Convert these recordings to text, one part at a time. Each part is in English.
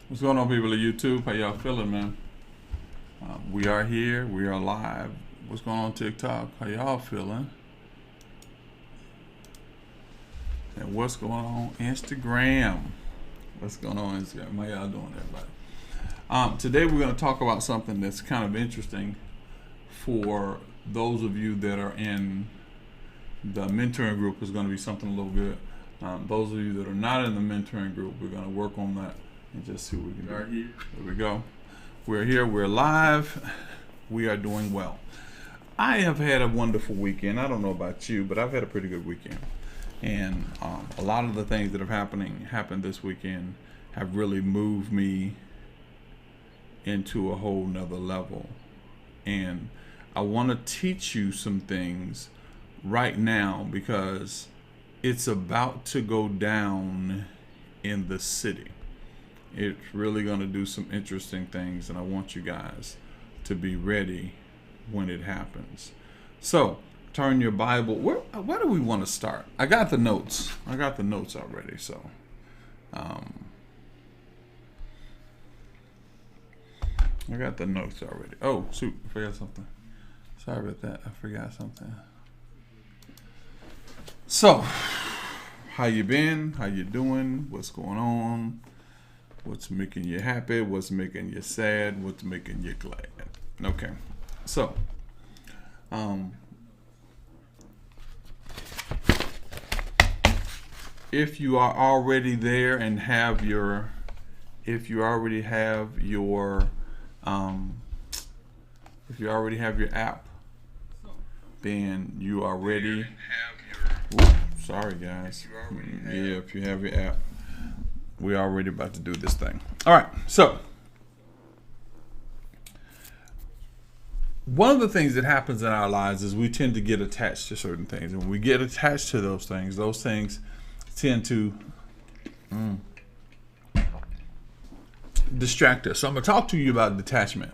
What's going on, people of YouTube? How y'all feeling, man? We are here. We are live. What's going on, TikTok? How y'all feeling? And what's going on, Instagram? What's going on, Instagram? How y'all doing, everybody? Today we're going to talk about something that's kind of interesting for those of you that are in the mentoring group. Is going to be something a little good. Those of you that are not in the mentoring group, we're going to work on that and just see what we can do. There we go. We're here. We're live. We are doing well. I have had a wonderful weekend. I don't know about you, but I've had a pretty good weekend. And a lot of the things that have happened this weekend have really moved me into a whole nother level. And I want to teach you some things right now because it's about to go down in the city. It's really going to do some interesting things, and I want you guys to be ready when it happens. So, turn your Bible. Where do we want to start? I got the notes. Already. So, I got the notes already. Oh, shoot. I forgot something. Sorry about that. I forgot something. So, how you been? How you doing? What's going on? What's making you happy? What's making you sad? What's making you glad? Okay. So, if you are already there and have your, if you already have your app, then you are ready. Sorry, guys. Yeah, if you have your app, we're already about to do this thing. All right. So, one of the things that happens in our lives is we tend to get attached to certain things. And when we get attached to those things tend to distract us. So I'm going to talk to you about detachment.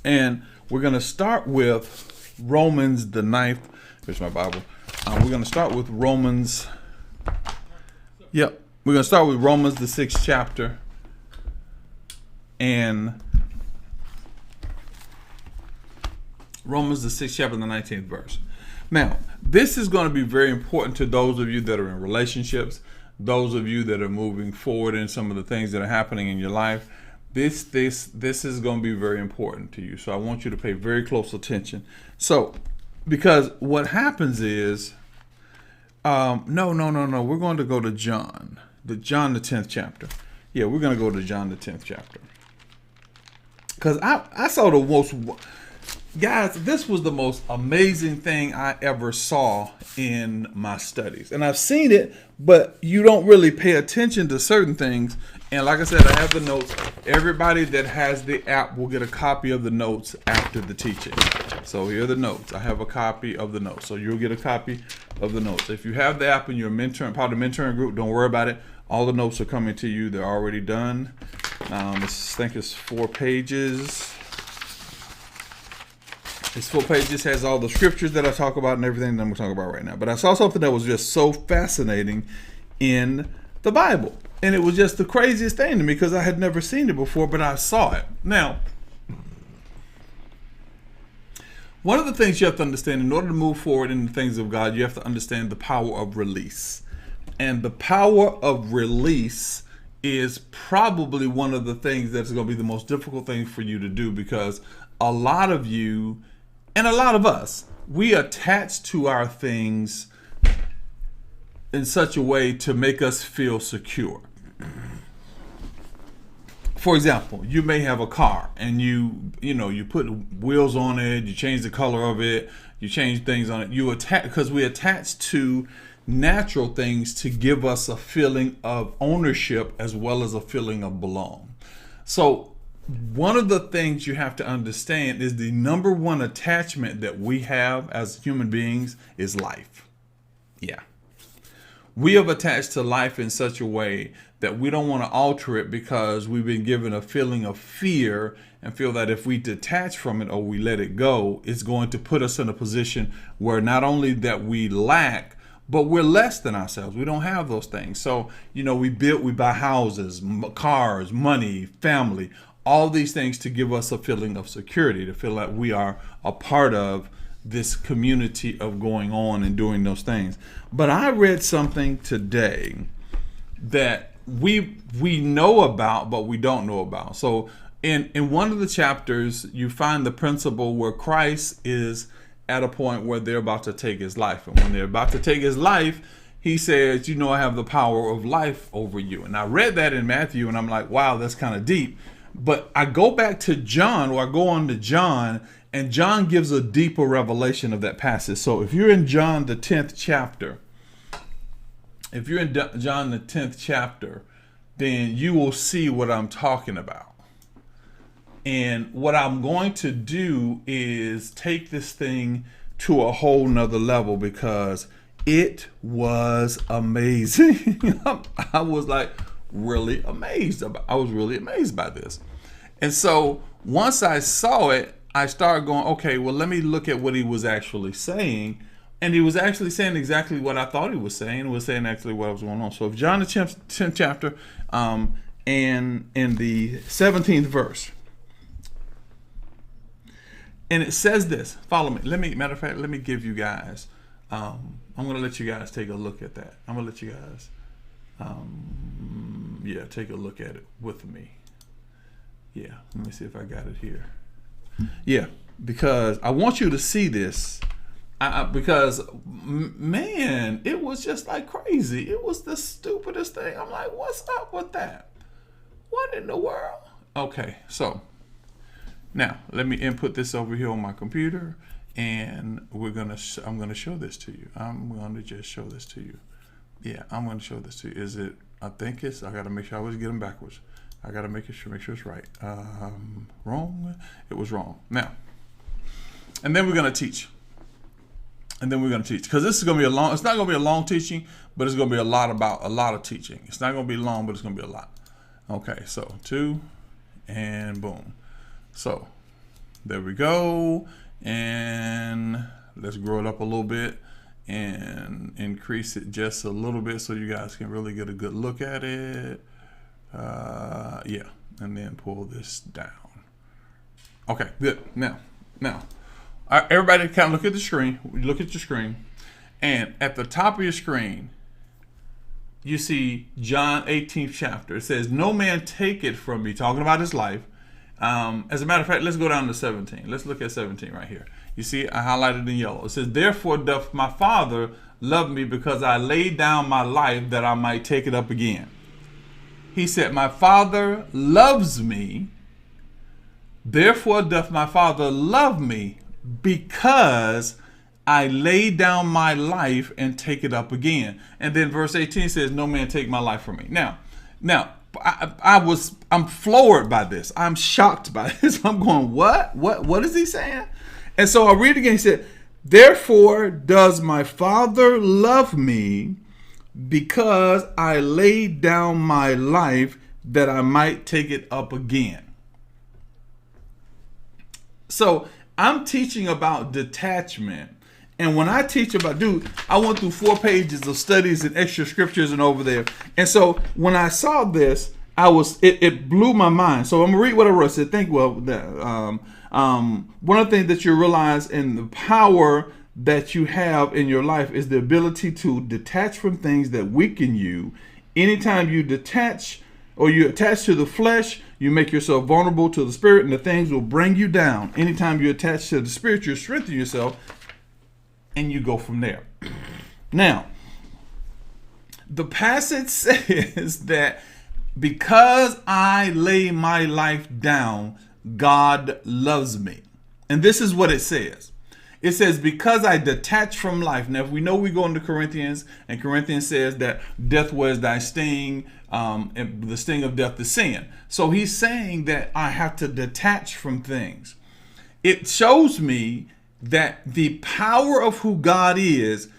And we're going to start with Romans, the ninth. Here's my Bible. We're going to start with Romans. Yep. We're going to start with Romans, the 6th chapter. And Romans, the 6th chapter, the 19th verse. Now, this is going to be very important to those of you that are in relationships, those of you that are moving forward in some of the things that are happening in your life. This is going to be very important to you. So I want you to pay very close attention. So, because what happens is, no. We're going to go to John, the 10th chapter. Yeah, we're going to go to John, the 10th chapter. Because I saw the most... Guys, this was the most amazing thing I ever saw in my studies. And I've seen it, but you don't really pay attention to certain things. And like I said, I have the notes. Everybody that has the app will get a copy of the notes after the teaching. So here are the notes. I have a copy of the notes. So you'll get a copy of the notes. If you have the app and you're part of the mentoring group, don't worry about it. All the notes are coming to you. They're already done. I think it's 4 pages. It's 4 pages, has all the scriptures that I talk about and everything that I'm going to talk about right now. But I saw something that was just so fascinating in the Bible. And it was just the craziest thing to me because I had never seen it before, but I saw it. Now, one of the things you have to understand in order to move forward in the things of God, you have to understand the power of release. And the power of release is probably one of the things that's going to be the most difficult thing for you to do because a lot of you and a lot of us, we attach to our things in such a way to make us feel secure. For example, you may have a car and you put wheels on it, you change the color of it, you change things on it. You attach because we attach to natural things to give us a feeling of ownership as well as a feeling of belong. So one of the things you have to understand is the number one attachment that we have as human beings is life. Yeah. We have attached to life in such a way that we don't want to alter it because we've been given a feeling of fear and feel that if we detach from it or we let it go, it's going to put us in a position where not only that we lack, but we're less than ourselves. We don't have those things. So, we buy houses, cars, money, family, all these things to give us a feeling of security, to feel like we are a part of this community of going on and doing those things. But I read something today that we know about, but we don't know about. So in one of the chapters, you find the principle where Christ is at a point where they're about to take his life. And when they're about to take his life, he says, I have the power of life over you. And I read that in Matthew, and I'm like, wow, that's kind of deep. But I go back to John, or I go on to John, and John gives a deeper revelation of that passage. So if you're in John, the 10th chapter, then you will see what I'm talking about. And what I'm going to do is take this thing to a whole nother level, because it was amazing. I was like really amazed. I was really amazed by this. And so once I saw it, I started going, okay, well, let me look at what he was actually saying. And he was actually saying exactly what I thought he was saying. He was saying actually what was going on. So if John, the 10th chapter, and in the 17th verse, and it says this, follow me. Matter of fact, let me give you guys, I'm going to let you guys take a look at that. I'm going to let you guys, take a look at it with me. Yeah, let me see if I got it here. Yeah, because I want you to see this, because, man, it was just like crazy. It was the stupidest thing. I'm like, what's up with that? What in the world? Okay, so now let me input this over here on my computer, and I'm gonna show this to you. I'm gonna just show this to you. Yeah, I'm gonna show this to you. Is it? I gotta make sure I always get them backwards. I gotta make sure it's right. Wrong. It was wrong. Now, and then we're gonna teach. Because this is gonna be it's not gonna be a long teaching, but it's gonna be a lot of teaching. It's not gonna be long, but it's gonna be a lot. Okay, so 2, and boom. So there we go, and let's grow it up a little bit and increase it just a little bit so you guys can really get a good look at it. And then pull this down. Okay, good. Now, everybody kind of look at the screen. Look at your screen, and at the top of your screen, you see John 18th chapter. It says, "No man take it from me," talking about his life. As a matter of fact, let's go down to 17. Let's look at 17 right here. You see, I highlighted in yellow. It says, "Therefore doth my Father love me, because I laid down my life that I might take it up again." He said, "My Father loves me. Therefore doth my Father love me, because I lay down my life and take it up again." And then verse 18 says, "No man take my life from me." Now, I'm floored by this. I'm shocked by this. I'm going, what is he saying? And so I read again. He said, "Therefore does my Father love me, because I laid down my life that I might take it up again." So I'm teaching about detachment. And when I teach about, I went through 4 pages of studies and extra scriptures and over there. And so when I saw this, it blew my mind. So I'm gonna read what I wrote. It said, one of the things that you realize in the power that you have in your life is the ability to detach from things that weaken you. Anytime you detach or you attach to the flesh, you make yourself vulnerable to the spirit, and the things will bring you down. Anytime you attach to the spirit, you strengthen yourself, and you go from there. Now, the passage says that because I lay my life down, God loves me. And this is what it says. It says, because I detach from life. Now, if we know we go into Corinthians, and Corinthians says that death was thy sting, and the sting of death is sin. So he's saying that I have to detach from things. It shows me that the power of who God is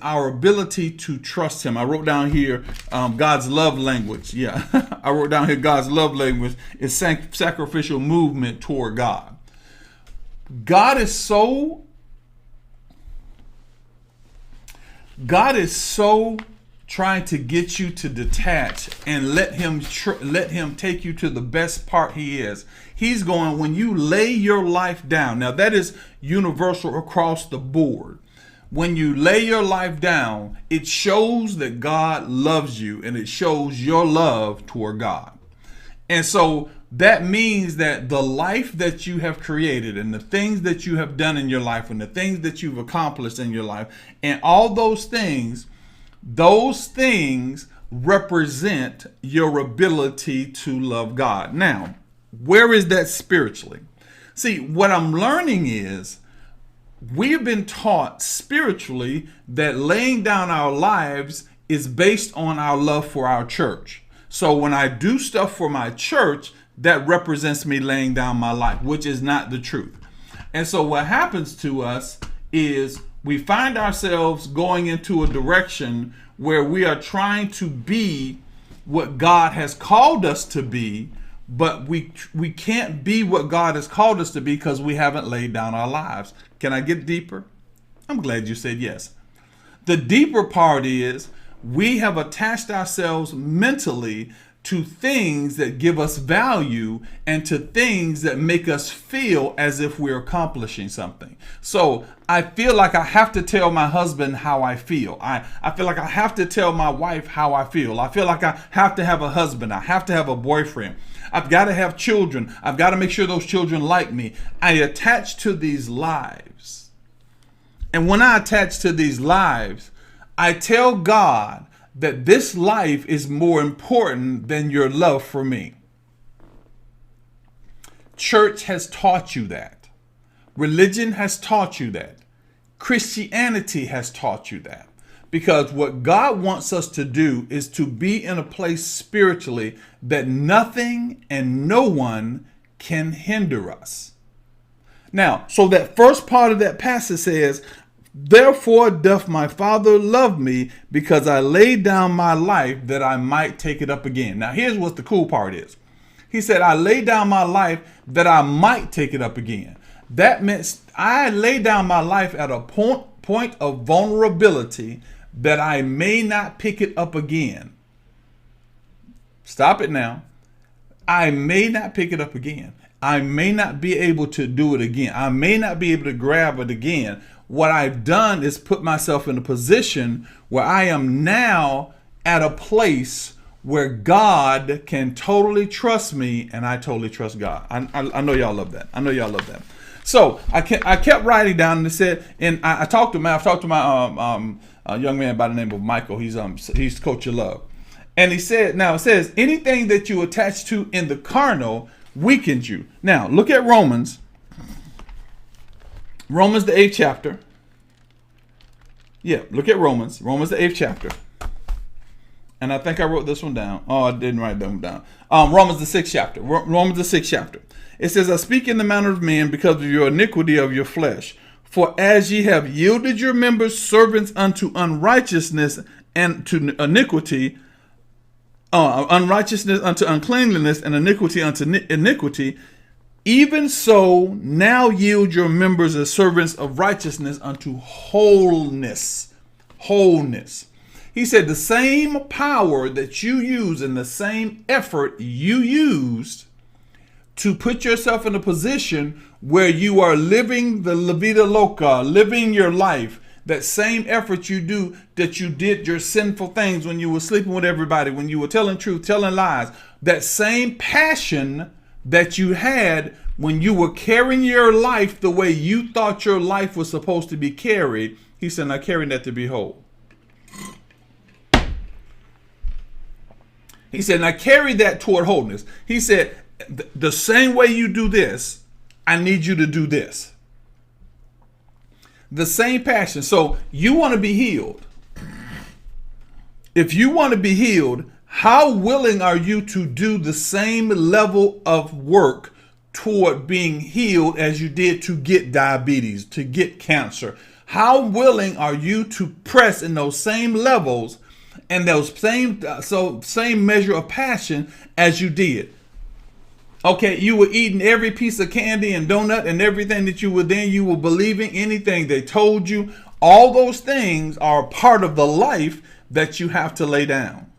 our ability to trust him. I wrote down here God's love language. Yeah, I wrote down here God's love language is sacrificial movement toward God. God is so God is so trying to get you to detach and let him take you to the best part he is. He's going, when you lay your life down. Now that is universal across the board. When you lay your life down, it shows that God loves you and it shows your love toward God. And so that means that the life that you have created and the things that you have done in your life and the things that you've accomplished in your life and all those things represent your ability to love God. Now, where is that spiritually? See, what I'm learning is we have been taught spiritually that laying down our lives is based on our love for our church. So when I do stuff for my church, that represents me laying down my life, which is not the truth. And so what happens to us is we find ourselves going into a direction where we are trying to be what God has called us to be, but we can't be what God has called us to be because we haven't laid down our lives. Can I get deeper? I'm glad you said yes. The deeper part is we have attached ourselves mentally to things that give us value and to things that make us feel as if we're accomplishing something. So I feel like I have to tell my husband how I feel. I feel like I have to tell my wife how I feel. I feel like I have to have a husband. I have to have a boyfriend. I've got to have children. I've got to make sure those children like me. I attach to these lives. And when I attach to these lives, I tell God that this life is more important than your love for me. Church has taught you that. Religion has taught you that. Christianity has taught you that. Because what God wants us to do is to be in a place spiritually that nothing and no one can hinder us. Now, so that first part of that passage says, therefore doth my Father love me, because I laid down my life that I might take it up again. Now, here's what the cool part is. He said, I laid down my life that I might take it up again. That meant I laid down my life at a point of vulnerability that I may not pick it up again. Stop it now. I may not pick it up again. I may not be able to do it again. I may not be able to grab it again. What I've done is put myself in a position where I am now at a place where God can totally trust me and I totally trust God. I know y'all love that. I know y'all love that. So I kept writing down and it said, and I've talked to my young man by the name of Michael. He's Coach of Love. And he said, now it says, anything that you attach to in the carnal weakens you. Now look at Romans, the 8th chapter. Yeah, look at Romans, the 8th chapter. And I think I wrote this one down. Oh, I didn't write that one down. Romans the 6th chapter. Romans the 6th chapter. It says, I speak in the manner of men because of your iniquity of your flesh. For as ye have yielded your members servants unto unrighteousness and to iniquity, unrighteousness unto uncleanliness and iniquity unto iniquity, even so now yield your members as servants of righteousness unto wholeness. Wholeness. He said the same power that you use and the same effort you used to put yourself in a position where you are living the La Vida Loca, living your life, that same effort you do that you did your sinful things when you were sleeping with everybody, when you were telling truth, telling lies, that same passion that you had when you were carrying your life the way you thought your life was supposed to be carried, he said, I carry that to be whole. He said, now carry that toward wholeness. He said, the same way you do this, I need you to do this. The same passion. So you want to be healed. If you want to be healed, how willing are you to do the same level of work toward being healed as you did to get diabetes, to get cancer? How willing are you to press in those same levels and those same measure of passion as you did? Okay, you were eating every piece of candy and donut and everything that you were believing, anything they told you, All those things are part of the life that you have to lay down.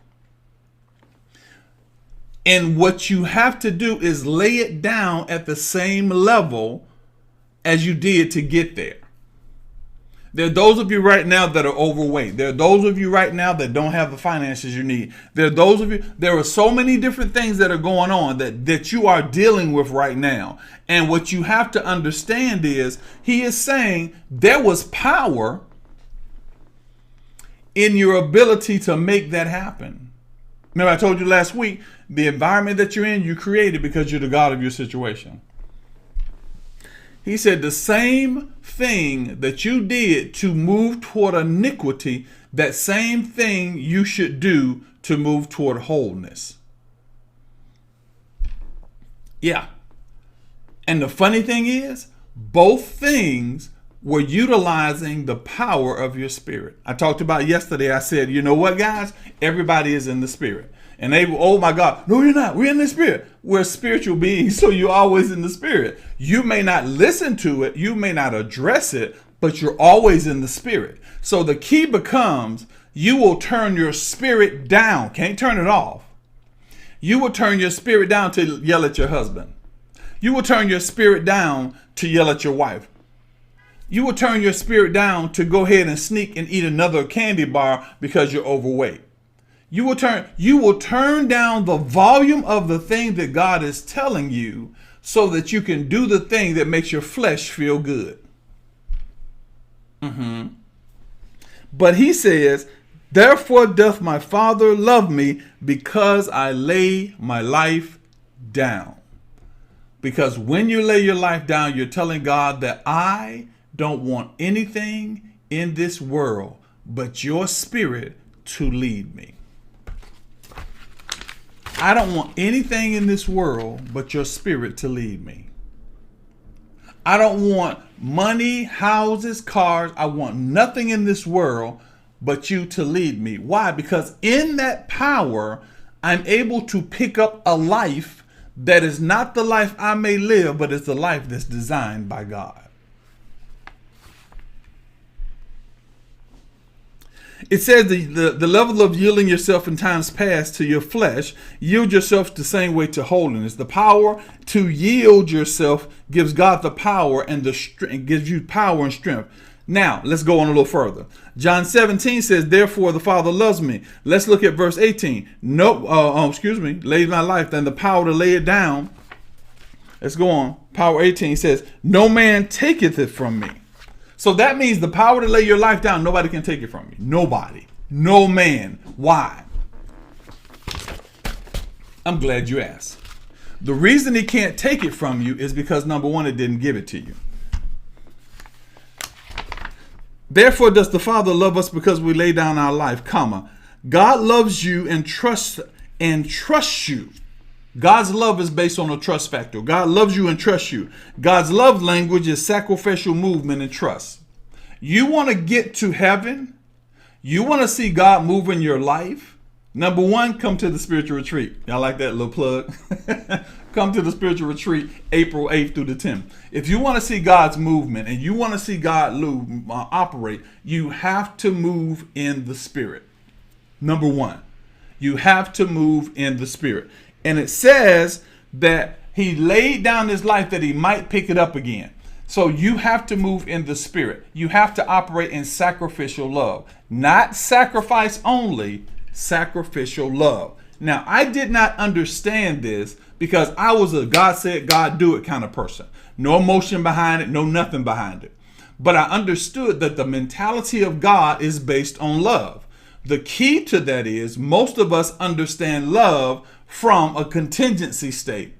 And what you have to do is lay it down at the same level as you did to get there. There are those of you right now that are overweight. There are those of you right now that don't have the finances you need. There are so many different things that are going on that you are dealing with right now. And what you have to understand is, he is saying there was power in your ability to make that happen. Remember, I told you last week, the environment that you're in, you created because you're the God of your situation. He said the same thing that you did to move toward iniquity, that same thing you should do to move toward wholeness. Yeah. And the funny thing is, both things were utilizing the power of your spirit. I talked about yesterday, I said, you know what, guys? Everybody is in the spirit. And they, oh my God, no, you're not. We're in the spirit. We're spiritual beings, so you're always in the spirit. You may not listen to it, you may not address it, but you're always in the spirit. So the key becomes, you will turn your spirit down. Can't turn it off. You will turn your spirit down to yell at your husband. You will turn your spirit down to yell at your wife. You will turn your spirit down to go ahead and sneak and eat another candy bar because you're overweight. You will turn down the volume of the thing that God is telling you so that you can do the thing that makes your flesh feel good. But he says, therefore doth my Father love me, because I lay my life down. Because when you lay your life down, you're telling God that I don't want anything in this world but your spirit to lead me. I don't want anything in this world but your spirit to lead me. I don't want money, houses, cars. I want nothing in this world but you to lead me. Why? Because in that power, I'm able to pick up a life that is not the life I may live, but it's the life that's designed by God. It says the level of yielding yourself in times past to your flesh, yield yourself the same way to holiness. The power to yield yourself gives God the power and gives you power and strength. Now, let's go on a little further. John 17 says, therefore the Father loves me. Let's look at verse 18. Lays my life, then the power to lay it down. Let's go on. Power 18 says, no man taketh it from me. So that means the power to lay your life down, nobody can take it from you. Nobody. No man. Why? I'm glad you asked. The reason he can't take it from you is because, number one, it didn't give it to you. Therefore does the Father love us, because we lay down our life, comma. God loves you and trusts you. God's love is based on a trust factor. God loves you and trusts you. God's love language is sacrificial movement and trust. You want to get to heaven? You want to see God move in your life? Number one, come to the spiritual retreat. Y'all like that little plug? Come to the spiritual retreat April 8th through the 10th. If you want to see God's movement and you want to see God operate, you have to move in the spirit. Number one, you have to move in the spirit. And it says that he laid down his life that he might pick it up again. So you have to move in the spirit. You have to operate in sacrificial love. Not sacrifice only, sacrificial love. Now, I did not understand this because I was a God said, God do it kind of person. No emotion behind it, no nothing behind it. But I understood that the mentality of God is based on love. The key to that is most of us understand love from a contingency state.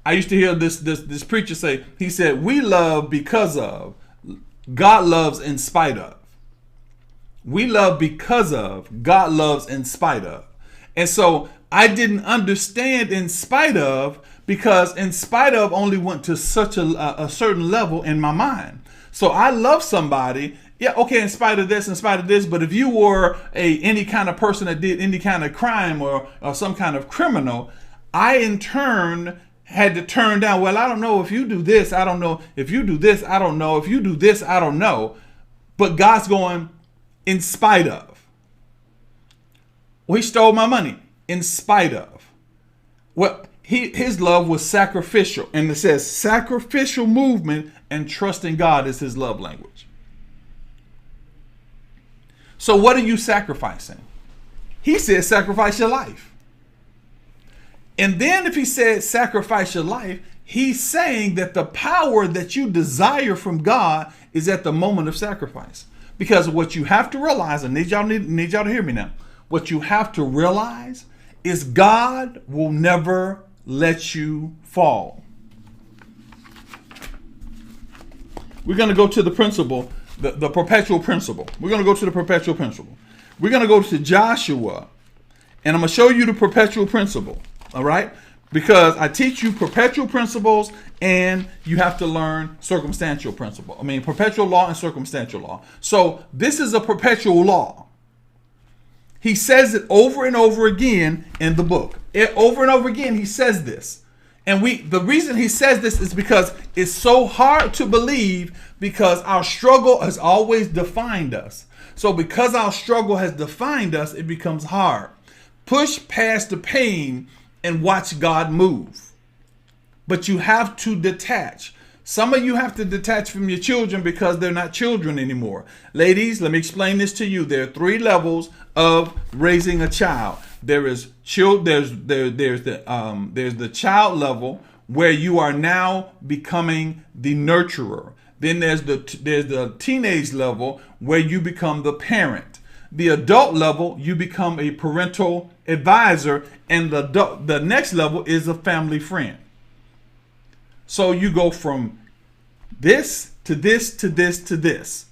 I used to hear this preacher say, he said, we love because of, God loves in spite of. We love because of, God loves in spite of. And so I didn't understand in spite of, because in spite of only went to such a certain level in my mind. So I love somebody. Yeah, okay, in spite of this, but if you were any kind of person that did any kind of crime or some kind of criminal, I in turn had to turn down, well, I don't know if you do this, I don't know. If you do this, I don't know. If you do this, I don't know. But God's going, in spite of. Well, he stole my money. In spite of. Well, his love was sacrificial. And it says sacrificial movement and trusting God is his love language. So what are you sacrificing? He said sacrifice your life. And then if he said sacrifice your life, he's saying that the power that you desire from God is at the moment of sacrifice. Because what you have to realize, I need y'all to hear me now. What you have to realize is God will never let you fall. We're going to go to the principle, the perpetual principle. We're going to go to the perpetual principle. We're going to go to Joshua, and I'm going to show you the perpetual principle. All right? Because I teach you perpetual principles, and you have to learn circumstantial principle. I mean, perpetual law and circumstantial law. So this is a perpetual law. He says it over and over again in the book. Over and over again, he says this. And the reason he says this is because it's so hard to believe, because our struggle has always defined us. So because our struggle has defined us, it becomes hard. Push past the pain and watch God move. But you have to detach. Some of you have to detach from your children because they're not children anymore. Ladies, let me explain this to you. There are 3 levels of raising a child. There's the child level where you are now becoming the nurturer. Then there's the teenage level where you become the parent. The adult level, you become a parental advisor, and the next level is a family friend. So you go from this to this to this to this.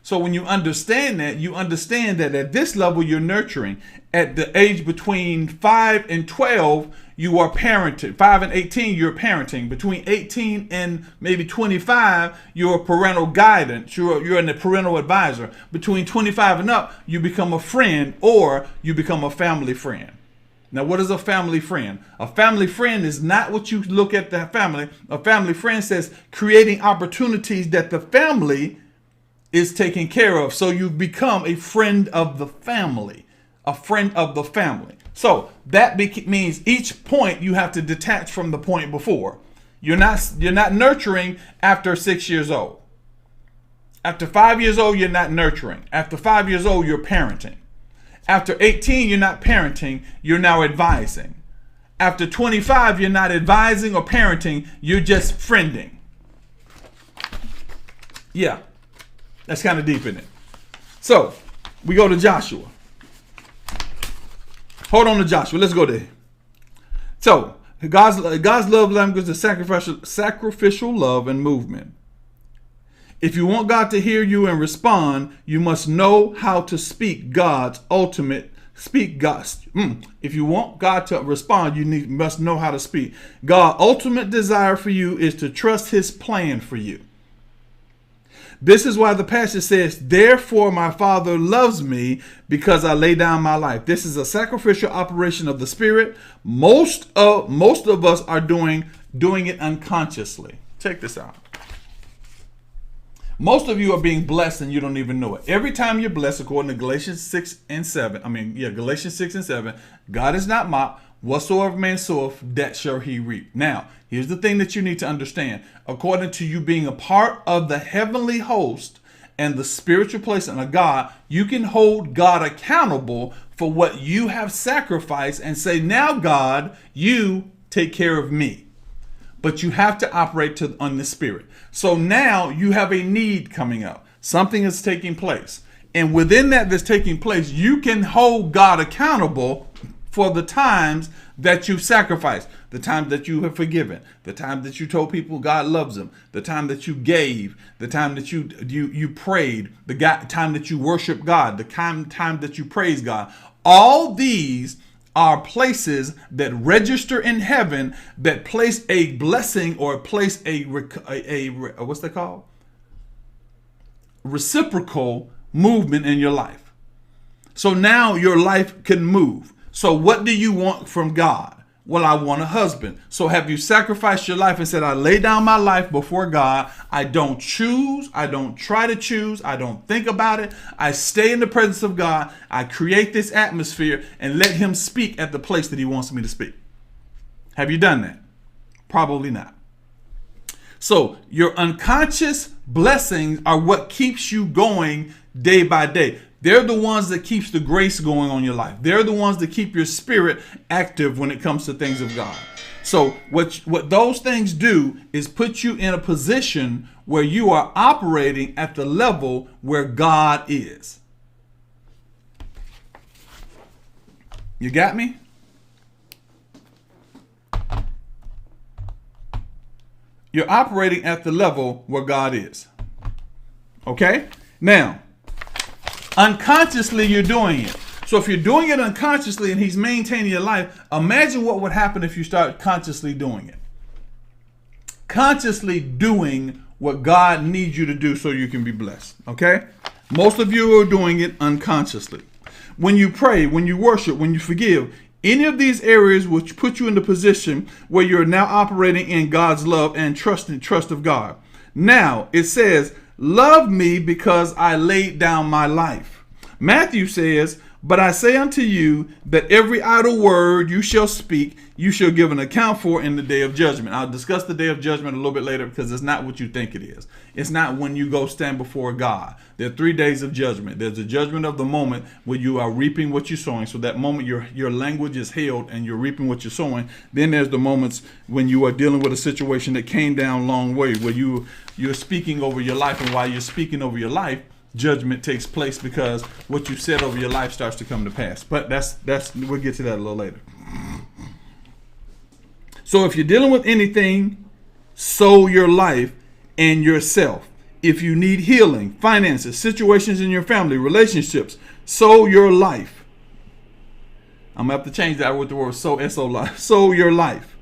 So when you understand that, you understand that at this level you're nurturing. At the age between 5 and 12, you are parenting. 5 and 18, you're parenting. Between 18 and maybe 25, you're a parental guidance. You're a parental advisor. Between 25 and up, you become a friend, or you become a family friend. Now, what is a family friend? A family friend is not what you look at the family. A family friend says creating opportunities that the family is taking care of. So you become a friend of the family. A friend of the family. So that means each point you have to detach from the point before. You're not nurturing after 6 years old. After 5 years old, you're not nurturing. After 5 years old, you're parenting. After 18, you're not parenting, you're now advising. After 25, you're not advising or parenting, you're just friending. Yeah, that's kind of deep in it. So, we go to Joshua. Hold on to Joshua, let's go there. So, God's love language is sacrificial love and movement. If you want God to hear you and respond, you must know how to speak God's ultimate speak. If you want God to respond, you must know how to speak. God's ultimate desire for you is to trust his plan for you. This is why the passage says, therefore my Father loves me, because I lay down my life. This is a sacrificial operation of the Spirit. Most of us are doing it unconsciously. Check this out. Most of you are being blessed and you don't even know it. Every time you're blessed, according to Galatians 6 and 7, Galatians 6 and 7, God is not mocked. Whatsoever man soweth, that shall he reap. Now, here's the thing that you need to understand. According to you being a part of the heavenly host and the spiritual placement of God, you can hold God accountable for what you have sacrificed and say, now God, you take care of me. But you have to operate on the Spirit. So now you have a need coming up. Something is taking place. And within that's taking place, you can hold God accountable for the times that you've sacrificed, the time that you have forgiven, the time that you told people God loves them, the time that you gave, the time that you prayed, the time that you worship God, the time that you praise God. All these are places that register in heaven that place a blessing or place a what's that called? Reciprocal movement in your life. So now your life can move. So what do you want from God? Well, I want a husband. So have you sacrificed your life and said, I lay down my life before God. I don't choose. I don't try to choose. I don't think about it. I stay in the presence of God. I create this atmosphere and let him speak at the place that he wants me to speak. Have you done that? Probably not. So your unconscious blessings are what keeps you going day by day. They're the ones that keeps the grace going on your life. They're the ones that keep your spirit active when it comes to things of God. So what those things do is put you in a position where you are operating at the level where God is. You got me? You're operating at the level where God is. Okay? Now, unconsciously, you're doing it. So if you're doing it unconsciously and he's maintaining your life, imagine what would happen if you start consciously doing it. Consciously doing what God needs you to do so you can be blessed. Okay? Most of you are doing it unconsciously. When you pray, when you worship, when you forgive, any of these areas which put you in the position where you're now operating in God's love and trust of God. Now, it says, love me because I laid down my life. Matthew says, but I say unto you that every idle word you shall speak, you shall give an account for in the day of judgment. I'll discuss the day of judgment a little bit later because it's not what you think it is. It's not when you go stand before God. There are 3 days of judgment. There's the judgment of the moment where you are reaping what you're sowing. So that moment your language is held and you're reaping what you're sowing. Then there's the moments when you are dealing with a situation that came down a long way, where you're speaking over your life, and while you're speaking over your life, judgment takes place because what you said over your life starts to come to pass. But that's we'll get to that a little later. So if you're dealing with anything, sow your life and yourself. If you need healing, finances, situations in your family, relationships, sow your life. I'm going to have to change that with the word sow, S-O life. Sow your life.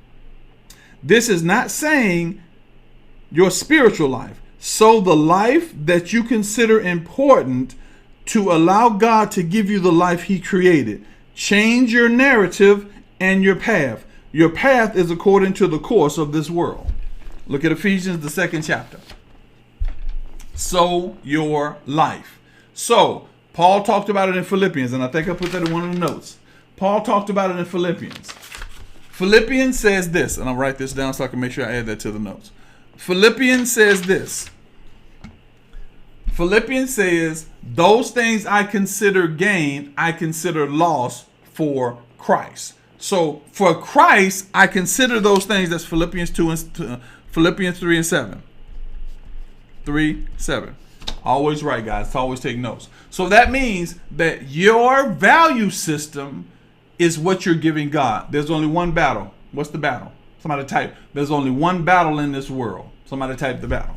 This is not saying your spiritual life. Sow the life that you consider important to allow God to give you the life he created. Change your narrative and your path. Your path is according to the course of this world. Look at Ephesians, the 2nd chapter. Sow your life. So, Paul talked about it in Philippians, and I think I put that in one of the notes. Paul talked about it in Philippians. Philippians says this, and I'll write this down so I can make sure I add that to the notes. Philippians says this. Philippians says, those things I consider gain, I consider loss for Christ. So for Christ, I consider those things. That's Philippians 2 and Philippians 3 and 7. 3:7. Always right, guys. Always take notes. So that means that your value system is what you're giving God. There's only one battle. What's the battle? Somebody type. There's only one battle in this world. Somebody type the battle.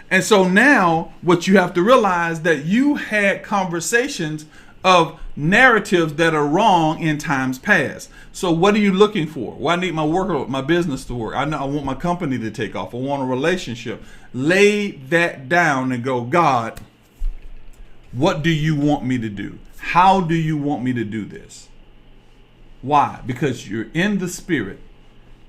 And so now what you have to realize that you had conversations of narratives that are wrong in times past. So what are you looking for? Well, I need my business to work. I want my company to take off. I want a relationship. Lay that down and go, God, what do you want me to do? How do you want me to do this? Why? Because you're in the spirit,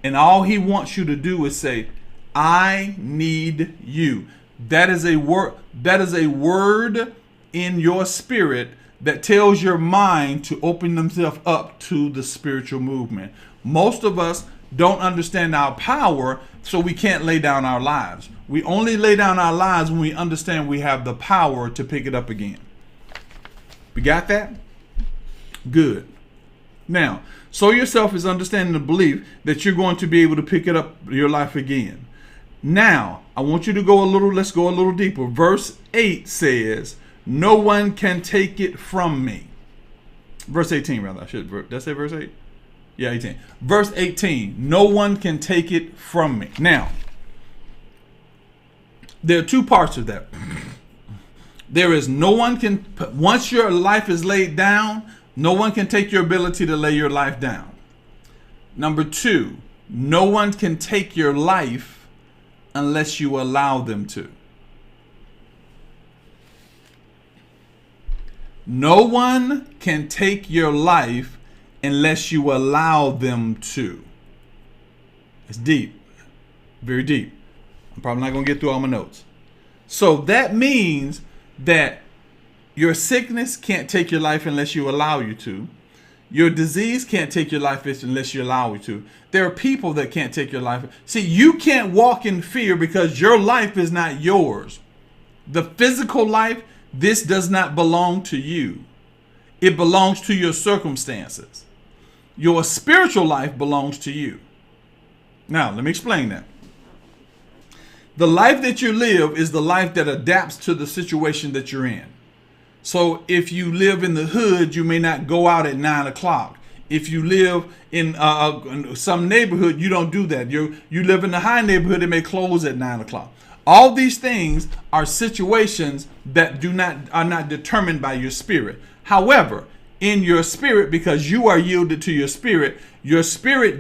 and all he wants you to do is say, I need you. That is a word. That is a word in your spirit that tells your mind to open themselves up to the spiritual movement. Most of us don't understand our power, so we can't lay down our lives. We only lay down our lives when we understand we have the power to pick it up again. We got that? Good. Now, sow yourself is understanding the belief that you're going to be able to pick it up your life again. Now, I want you to let's go a little deeper. Verse 8 says, no one can take it from me. Verse 18, rather. Did I say verse 8? Yeah, 18. Verse 18, no one can take it from me. Now, there are two parts of that. There is once your life is laid down, no one can take your ability to lay your life down. Number two, no one can take your life unless you allow them to. No one can take your life unless you allow them to. It's deep, very deep. I'm probably not going to get through all my notes. So that means that your sickness can't take your life unless you allow you to. Your disease can't take your life unless you allow it to. There are people that can't take your life. See, you can't walk in fear because your life is not yours. The physical life, this does not belong to you. It belongs to your circumstances. Your spiritual life belongs to you. Now, let me explain that. The life that you live is the life that adapts to the situation that you're in. So if you live in the hood, you may not go out at 9 o'clock. If you live in some neighborhood, you don't do that. You live in the high neighborhood, it may close at 9 o'clock. All these things are situations that are not determined by your spirit. However, in your spirit, because you are yielded to your spirit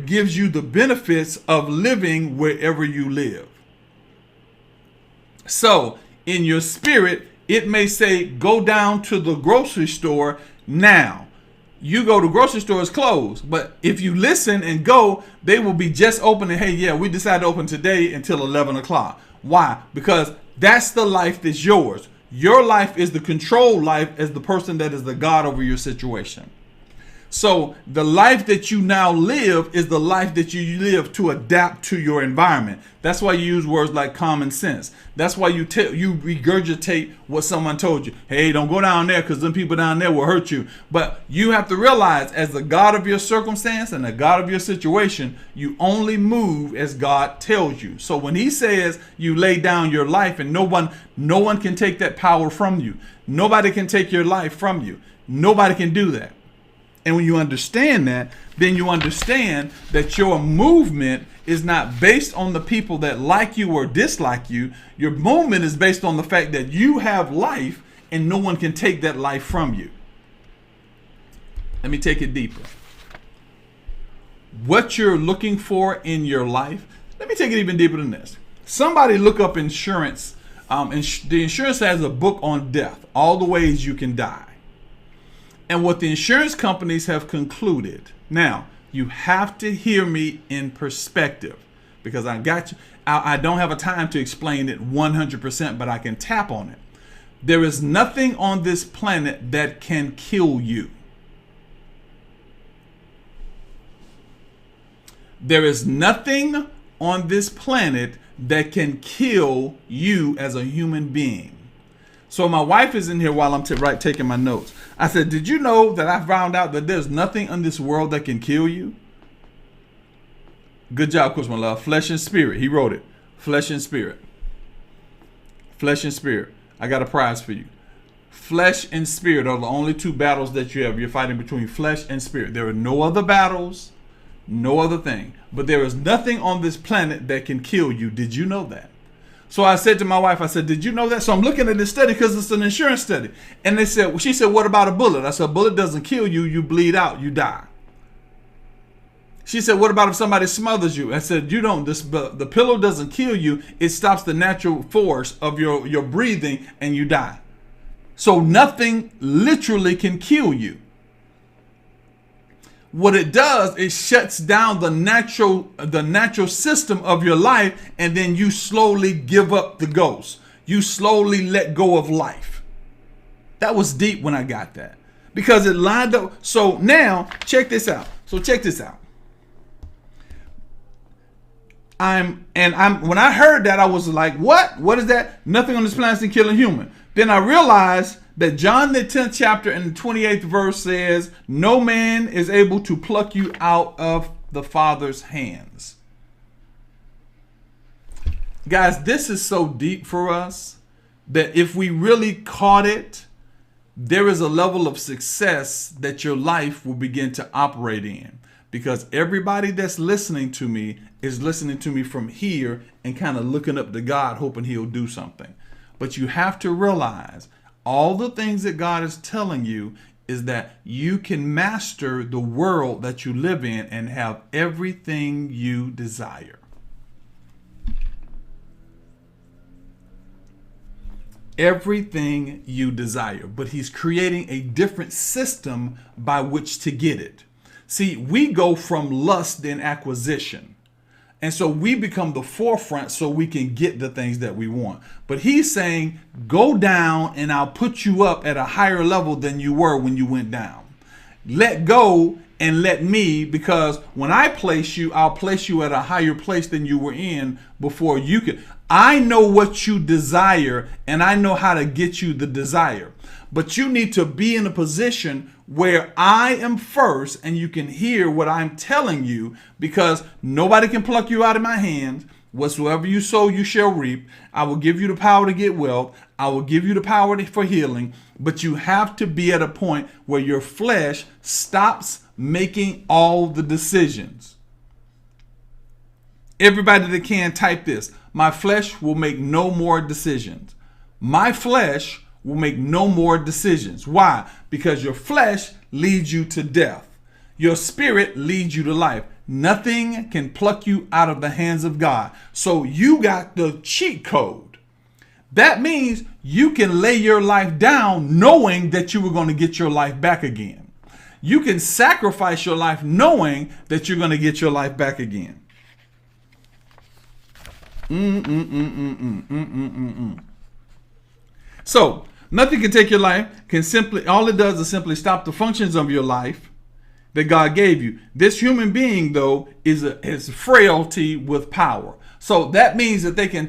gives you the benefits of living wherever you live. So in your spirit, it may say, go down to the grocery store now. You go to grocery stores closed, but if you listen and go, they will be just open and, hey, yeah, we decided to open today until 11 o'clock. Why? Because that's the life that's yours. Your life is the controlled life as the person that is the God over your situation. So the life that you now live is the life that you live to adapt to your environment. That's why you use words like common sense. That's why you regurgitate what someone told you. Hey, don't go down there because them people down there will hurt you. But you have to realize, as the God of your circumstance and the God of your situation, you only move as God tells you. So when he says you lay down your life, and no one can take that power from you. Nobody can take your life from you. Nobody can do that. And when you understand that, then you understand that your movement is not based on the people that like you or dislike you. Your movement is based on the fact that you have life and no one can take that life from you. Let me take it deeper. What you're looking for in your life, let me take it even deeper than this. Somebody look up insurance. The insurance has a book on death, all the ways you can die. And what the insurance companies have concluded. Now, you have to hear me in perspective because I got you. I don't have a time to explain it 100%, but I can tap on it. There is nothing on this planet that can kill you. There is nothing on this planet that can kill you as a human being. So my wife is in here while I'm taking my notes. I said, did you know that I found out that there's nothing in this world that can kill you? Good job, Coach, my love. Flesh and spirit. He wrote it. Flesh and spirit. Flesh and spirit. I got a prize for you. Flesh and spirit are the only two battles that you have. You're fighting between flesh and spirit. There are no other battles, no other thing. But there is nothing on this planet that can kill you. Did you know that? So I said to my wife, I said, did you know that? So I'm looking at this study because it's an insurance study. And she said, what about a bullet? I said, a bullet doesn't kill you. You bleed out. You die. She said, what about if somebody smothers you? I said, you don't. The pillow doesn't kill you. It stops the natural force of your breathing and you die. So nothing literally can kill you. What it does, it shuts down the natural system of your life, and then you slowly give up the ghost. You slowly let go of life. That was deep when I got that, because it lined up. So now check this out. When I heard that, I was like, what? What is that? Nothing on this planet can kill a human. Then I realized that John the 10th chapter and the 28th verse says, no man is able to pluck you out of the Father's hands. Guys, this is so deep for us that if we really caught it, there is a level of success that your life will begin to operate in. Because everybody that's listening to me is listening to me from here and kind of looking up to God, hoping he'll do something. But you have to realize all the things that God is telling you is that you can master the world that you live in and have everything you desire. Everything you desire. But he's creating a different system by which to get it. See, we go from lust and acquisition. And so we become the forefront so we can get the things that we want. But he's saying, go down and I'll put you up at a higher level than you were when you went down. Let go and let me, because when I place you, I'll place you at a higher place than you were in before you could. I know what you desire and I know how to get you the desire. But you need to be in a position where I am first and you can hear what I'm telling you, because nobody can pluck you out of my hands. Whatsoever you sow, you shall reap. I will give you the power to get wealth. I will give you the power for healing. But you have to be at a point where your flesh stops making all the decisions. Everybody that can, type this. My flesh will make no more decisions. My flesh will make no more decisions. Why? Because your flesh leads you to death. Your spirit leads you to life. Nothing can pluck you out of the hands of God. So you got the cheat code. That means you can lay your life down knowing that you were going to get your life back again. You can sacrifice your life knowing that you're going to get your life back again. So nothing can take your life. All it does is simply stop the functions of your life that God gave you. This human being, though, is frailty with power. So that means that they can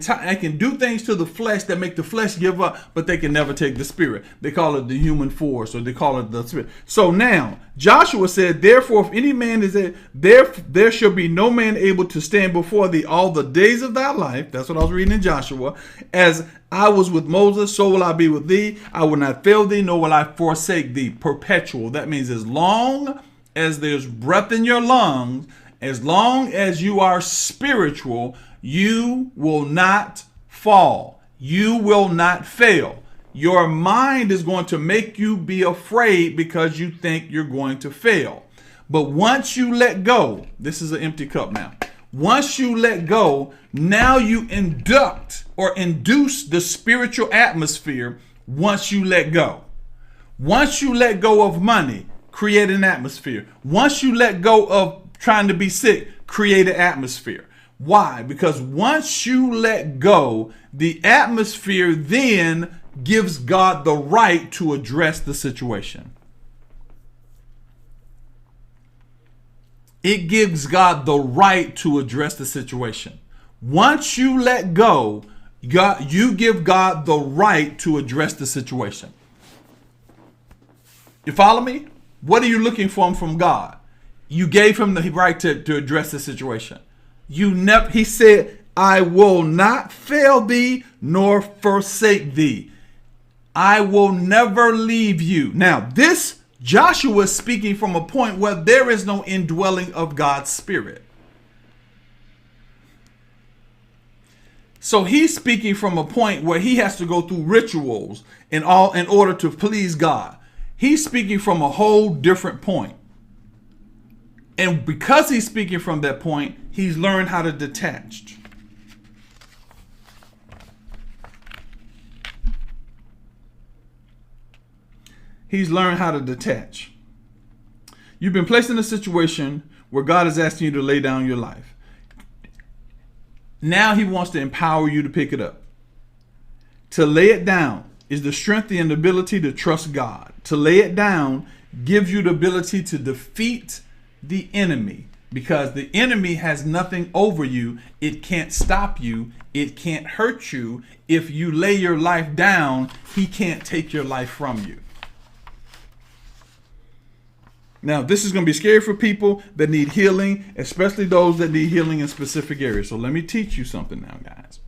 do things to the flesh that make the flesh give up, but they can never take the spirit. They call it the human force, or they call it the spirit. So now Joshua said, therefore, if any man is there shall be no man able to stand before thee all the days of thy life. That's what I was reading in Joshua. As I was with Moses, so will I be with thee. I will not fail thee, nor will I forsake thee. Perpetual. That means as long as there's breath in your lungs, as long as you are spiritual, you will not fall. You will not fail. Your mind is going to make you be afraid because you think you're going to fail. But once you let go, this is an empty cup now. Once you let go, now you induce the spiritual atmosphere once you let go. Once you let go of money, create an atmosphere. Once you let go of trying to be sick, create an atmosphere. Why? Because once you let go, the atmosphere then gives God the right to address the situation. It gives God the right to address the situation. Once you let go, you give God the right to address the situation. You follow me? What are you looking for from God? You gave him the right to address the situation. He said, I will not fail thee nor forsake thee. I will never leave you. Now, this Joshua is speaking from a point where there is no indwelling of God's spirit. So he's speaking from a point where he has to go through rituals in order to please God. He's speaking from a whole different point. And because he's speaking from that point, he's learned how to detach. He's learned how to detach. You've been placed in a situation where God is asking you to lay down your life. Now he wants to empower you to pick it up. To lay it down is the strength and ability to trust God. To lay it down gives you the ability to defeat the enemy, because the enemy has nothing over you. It can't stop you. It can't hurt you. If you lay your life down, he can't take your life from you. Now, this is going to be scary for people that need healing, especially those that need healing in specific areas. So let me teach you something now, guys.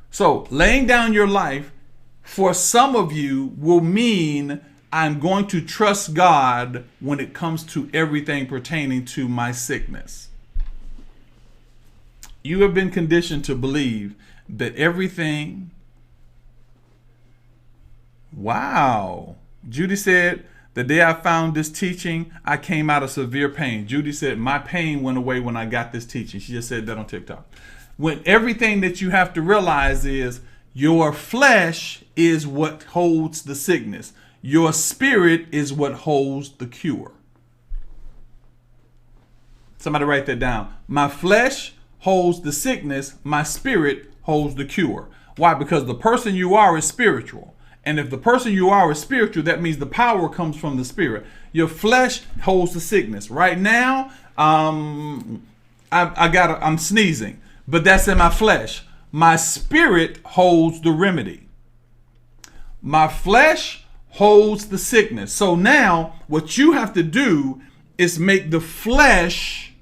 So laying down your life for some of you will mean I'm going to trust God when it comes to everything pertaining to my sickness. You have been conditioned to believe that everything. Wow. Judy said, the day I found this teaching, I came out of severe pain. Judy said, my pain went away when I got this teaching. She just said that on TikTok. When everything that you have to realize is your flesh is what holds the sickness. Your spirit is what holds the cure. Somebody write that down. My flesh holds the sickness, my spirit holds the cure. Why? Because the person you are is spiritual. And if the person you are is spiritual, that means the power comes from the spirit. Your flesh holds the sickness. Right now, I'm sneezing, but that's in my flesh. My spirit holds the remedy. My flesh holds the sickness. So now what you have to do is make the flesh,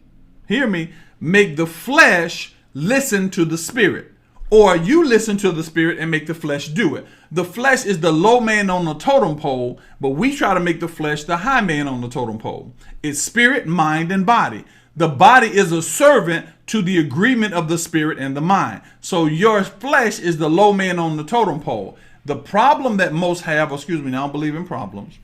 hear me, make the flesh listen to the spirit. Or you listen to the spirit and make the flesh do it. The flesh is the low man on the totem pole, but we try to make the flesh the high man on the totem pole. It's spirit, mind, and body. The body is a servant to the agreement of the spirit and the mind. So your flesh is the low man on the totem pole. The problem that most have, I don't believe in problems.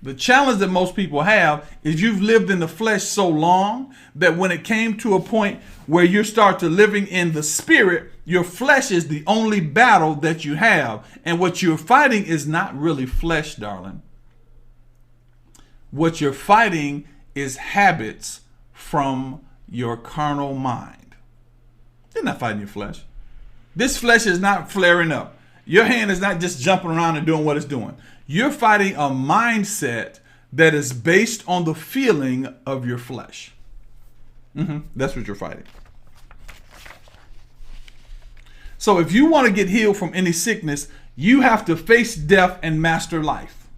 The challenge that most people have is you've lived in the flesh so long that when it came to a point where you start to living in the spirit, your flesh is the only battle that you have. And what you're fighting is not really flesh, darling. What you're fighting is habits from your carnal mind. You're not fighting your flesh. This flesh is not flaring up. Your hand is not just jumping around and doing what it's doing. You're fighting a mindset that is based on the feeling of your flesh. That's what you're fighting. So if you want to get healed from any sickness, you have to face death and master life.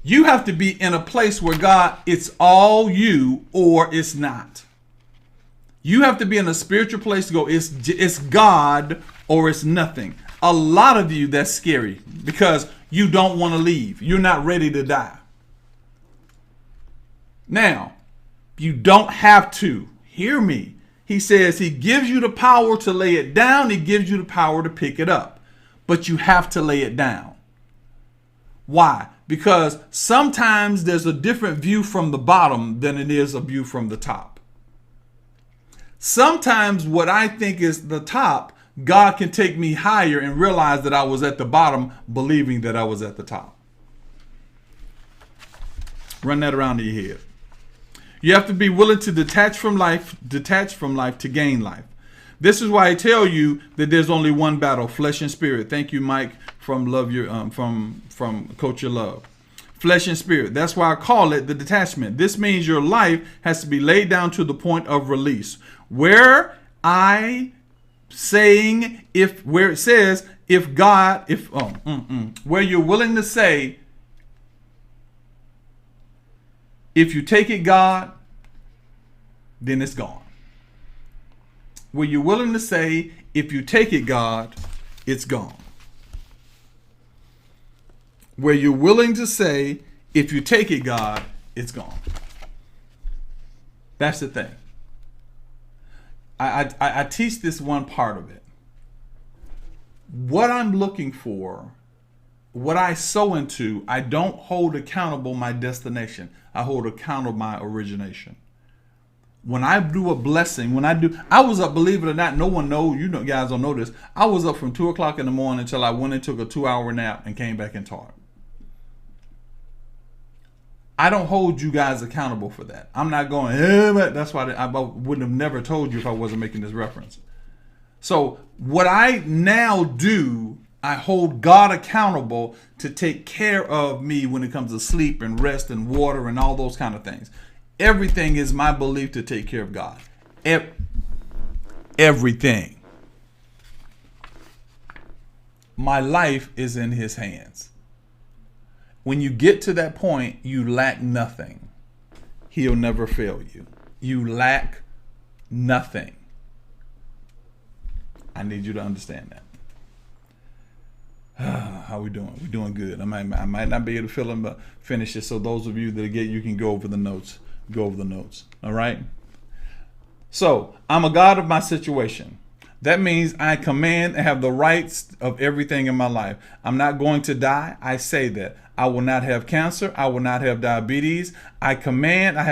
You have to be in a place where God, it's all you or it's not. You have to be in a spiritual place to go, it's God or it's nothing. A lot of you, that's scary because you don't want to leave. You're not ready to die. Now, you don't have to. Hear me. He says he gives you the power to lay it down. He gives you the power to pick it up. But you have to lay it down. Why? Because sometimes there's a different view from the bottom than it is a view from the top. Sometimes what I think is the top, God can take me higher and realize that I was at the bottom, believing that I was at the top. Run that around in your head. You have to be willing to detach from life to gain life. This is why I tell you that there's only one battle, flesh and spirit. Thank you, Mike, from Coach Your Love. Flesh and spirit. That's why I call it the detachment. This means your life has to be laid down to the point of release. Where it says where you're willing to say, if you take it, God, then it's gone. Where you're willing to say, if you take it, God, it's gone. Where you're willing to say, if you take it, God, it's gone. That's the thing. I teach this one part of it. What I'm looking for, what I sow into, I don't hold accountable my destination. I hold accountable my origination. When I do a blessing, I was up, believe it or not, no one knows, guys don't know this. I was up from 2 o'clock in the morning until I went and took a 2-hour nap and came back and taught. I don't hold you guys accountable for that. I'm not going, that's why I wouldn't have never told you if I wasn't making this reference. So what I now do, I hold God accountable to take care of me when it comes to sleep and rest and water and all those kind of things. Everything is my belief to take care of God. Everything. My life is in his hands. When you get to that point, you lack nothing. He'll never fail you. You lack nothing. I need you to understand that. How we doing? We're doing good. I might not be able to finish it. So those of you that get, you can go over the notes. All right. So I'm a God of my situation. That means I command and have the rights of everything in my life. I'm not going to die. I say that. I will not have cancer. I will not have diabetes. I command. I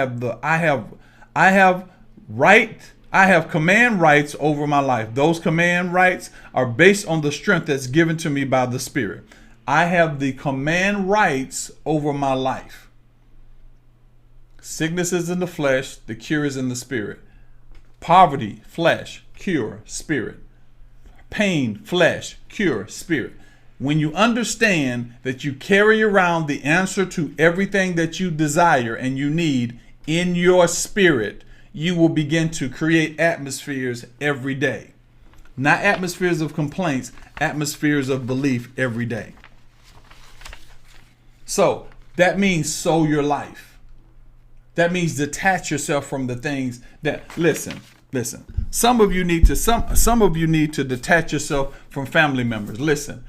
have command rights over my life. Those command rights are based on the strength that's given to me by the Spirit. I have the command rights over my life. Sickness is in the flesh. The cure is in the spirit. Poverty, flesh, cure, spirit. Pain, flesh, cure, spirit. When you understand that you carry around the answer to everything that you desire and you need in your spirit, you will begin to create atmospheres every day. Not atmospheres of complaints, atmospheres of belief every day. So that means sow your life. That means detach yourself from the things that, listen. Some of you need to detach yourself from family members. Listen,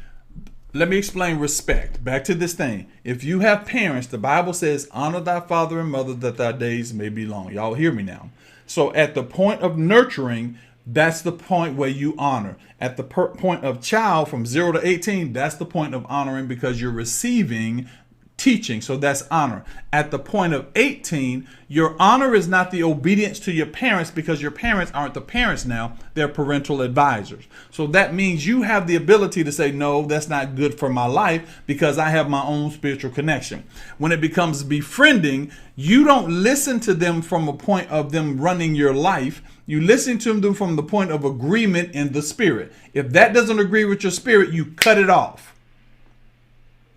let me explain respect. Back to this thing. If you have parents, the Bible says, honor thy father and mother that thy days may be long. Y'all hear me now. So at the point of nurturing, that's the point where you honor. At the point of child from 0 to 18, that's the point of honoring because you're receiving teaching. So that's honor. At the point of 18, your honor is not the obedience to your parents because your parents aren't the parents now. They're parental advisors. So that means you have the ability to say, no, that's not good for my life because I have my own spiritual connection. When it becomes befriending, you don't listen to them from a point of them running your life. You listen to them from the point of agreement in the spirit. If that doesn't agree with your spirit, you cut it off.